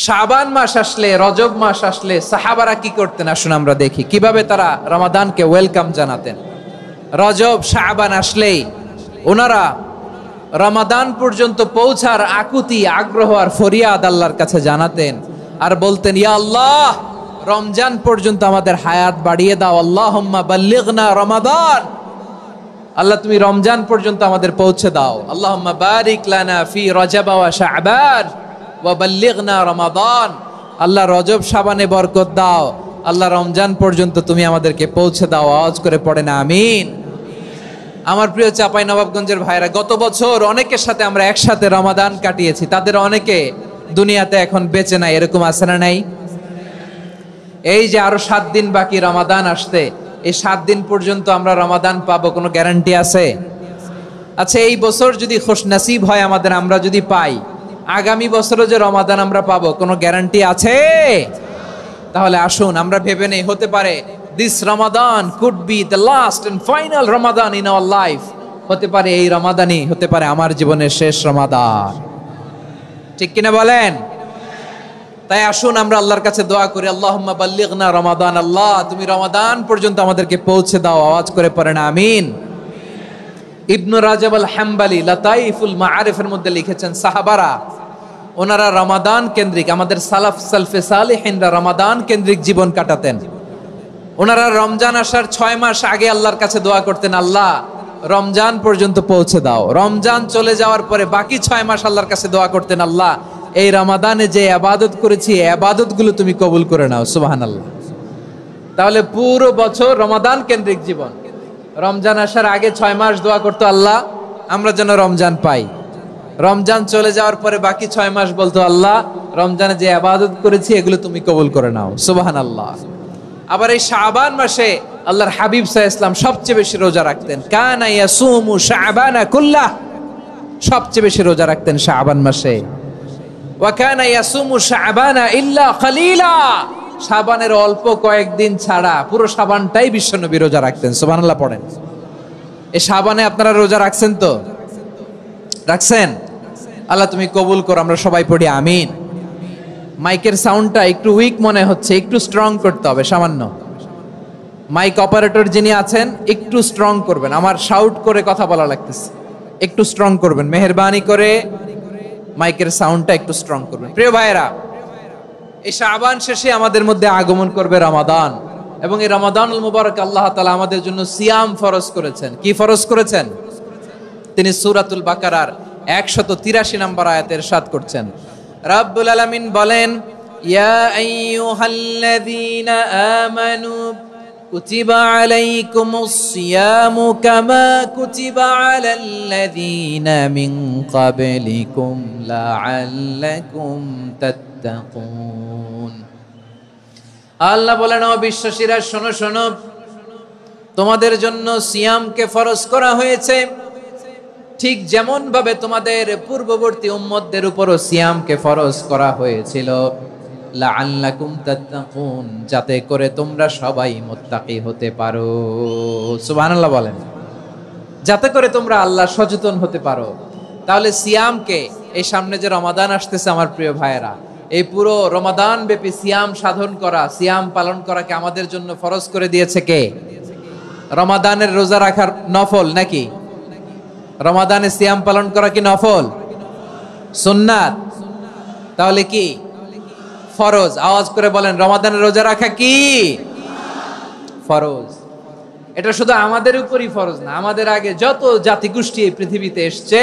শাবান মাস আসলে, রজব মাস আসলে সাহাবারা কি করতেন আসুন আমরা দেখি কিভাবে তারা রমাদানকে ওয়েলকাম জানাতেন। রজব শাবান আসলেই ওনারা রমাদান পর্যন্ত পৌঁছার আকুতি, আগ্রহ আর ফরিয়াদ আল্লাহর কাছে জানাতেন আর বলতেন, ইয়া আল্লাহ, রমজান পর্যন্ত আমাদের হায়াত বাড়িয়ে দাও। আল্লাহুম্মা বাল্লিগনা রমাদান, আল্লাহ তুমি রমজান পর্যন্ত আমাদের পৌঁছে দাও। আল্লাহুম্মা বারিক লানা ফি রজব ওয়া শাবান ওয়া বাল্লিগনা রমাদান, আল্লাহ রজব শাবানে বরকত দাও, আল্লাহ রমজান পর্যন্ত তুমি আমাদেরকে পৌঁছে দাও। আওয়াজ করে পড়েন আমিন। আমার প্রিয় চাপাই নবাবগঞ্জের ভাইরা, গত বছর অনেকের সাথে আমরা একসাথে রমাদান কাটিয়েছি, তাদের অনেকে দুনিয়াতে এখন বেঁচে নাই, এরকম আছে না নাই? এই যে আরো 7 দিন বাকি রমাদান আসতে, এই 7 দিন পর্যন্ত আমরা রমাদান পাবো, কোনো গ্যারান্টি আছে? আচ্ছা, এই বছর যদি খুশনসিব হয় আমাদের, আমরা যদি পাই, আগামী বছরও যে রমাদান আমরা পাবো, কোনো গ্যারান্টি আছে? তাহলে আসুন আমরা ভেবে নেই, হতে পারে this Ramadan could be the last and final Ramadan in our life, হতে পারে এই রমাদানই হতে পারে আমার জীবনের শেষ রমাদান। ঠিক কিনা বলেন? তাই আসুন আমরা আল্লাহর কাছে দোয়া করি, আল্লাহুম্মা বাল্লিগনা রমাদান, আল্লাহ তুমি রমাদান পর্যন্ত আমাদেরকে পৌঁছে দাও। আওয়াজ করে পড়েন আমিন। ইবনু রাজব আল হাম্বলি লাতাইফুল মাআরিফের মধ্যে লিখেছেন, সাহাবারা ওনারা রমাদান কেন্দ্রিক, আমাদের সালাফ সালফে সালেহিনরা রমাদান কেন্দ্রিক জীবন কাটাতেন। ওনারা রমজান আসার 6 মাস আগে আল্লাহর কাছে দোয়া করতেন, আল্লাহ রমজান পর্যন্ত পৌঁছে দাও। রমজান চলে যাওয়ার পরে বাকি 6 মাস আল্লাহর কাছে দোয়া করতেন, আল্লাহ এই রমাদানে যে ইবাদত করেছি, ইবাদত গুলো তুমি কবুল করে নাও। সুবহানাল্লাহ। তাহলে পুরো বছর রমাদান কেন্দ্রিক জীবন। রমজান আসার আগে 6 মাস দোয়া করতো, আল্লাহ আমরা যেন রমজান পাই। রমজান চলে যাওয়ার পরে বাকি 6 মাস বলতো, আল্লাহ রমজানে যে ইবাদত করেছি এগুলো তুমি কবুল করে নাও। সুবহানাল্লাহ। আবার এই শাবান মাসে আল্লাহর হাবিব সাল্লাল্লাহু আলাইহি ওয়াসাল্লাম সবচেয়ে বেশি রোজা রাখতেন। কানা ইয়াসুমু শাবানা কুল্লাহ, সবচেয়ে বেশি রোজা রাখতেন শাবান মাসে। ওয়া কানা ইয়াসুমু শাবানা ইল্লা কালিলা, শাবানের অল্প কয়েকদিন ছাড়া পুরো শাবানটাই বিশ্বনবী রোজা রাখতেন। সুবহানাল্লাহ পড়েন। এই শাবানে আপনারা রোজা রাখছেন তো? রাখছেন? আল্লাহ তুমি কবুল করো, আমরা সবাই পড়ি আমিন। মাইকের সাউন্ডটা একটু উইক মনে হচ্ছে, একটু স্ট্রং করতে হবে সামান্য। মাইক অপারেটর যিনি আছেন একটু স্ট্রং করবেন, আমার শাউট করে কথা বলা লাগতেছে, একটু স্ট্রং করবেন মেহেরবানি করে, মাইকের সাউন্ডটা একটু স্ট্রং করবেন। প্রিয় ভাইয়েরা, এই শাবান শেষে আমাদের মধ্যে আগমন করবে রমাদান, এবং এই রমাদানুল মুবারক আল্লাহ তাআলা আমাদের জন্য সিয়াম ফরজ করেছেন। কি ফরজ করেছেন? তিনি সূরাতুল বাকারার 183 নম্বর আয়াতে ইরশাদ করছেন, রাব্বুল আলামিন বলেন, ইয়া আইয়ুহাল্লাযীনা আমানু কুতিবা আলাইকুমুস সিয়ামু কামা কুতিবা আলাল্লাযীনা মিন ক্বাবলিকুম লাআল্লাকুম তাত্তাকুন। আল্লাহ বলেন, ও বিশ্বাসীরা শোনো শোনো, তোমাদের জন্য সিয়ামকে ফরজ করা হয়েছে, ঠিক যেমন ভাবে তোমাদের পূর্ববর্তী উম্মতদের উপরও সিয়ামকে ফরজ করা হয়েছিল, লাআল্লাকুম তাত্তাকুন, যাতে করে তোমরা সবাই মুত্তাকি হতে পারো। সুবহানাল্লাহ বলেন, যাতে করে তোমরা আল্লাহ সচেতন হতে পারো। তাহলে সিয়ামকে, এই সামনে যে রমাদান আসতেছে আমার প্রিয় ভাইয়েরা, এই পুরো রমাদান ব্যাপী সিয়াম সাধন করা, সিয়াম পালন করাকে আমাদের জন্য ফরজ করে দিয়েছে কে? রমাদানের রোজা রাখার নফল নাকি? রমাদানে সিয়াম পালন করা কি নফল? সুন্নাত। তাহলে কি ফরজ? আওয়াজ করে বলেন, রমাদানের রোজা রাখা কি ফরজ? এটা শুধু আমাদের উপরই ফরজ না, আমাদের আগে যত জাতিগোষ্ঠী এই পৃথিবীতে এসছে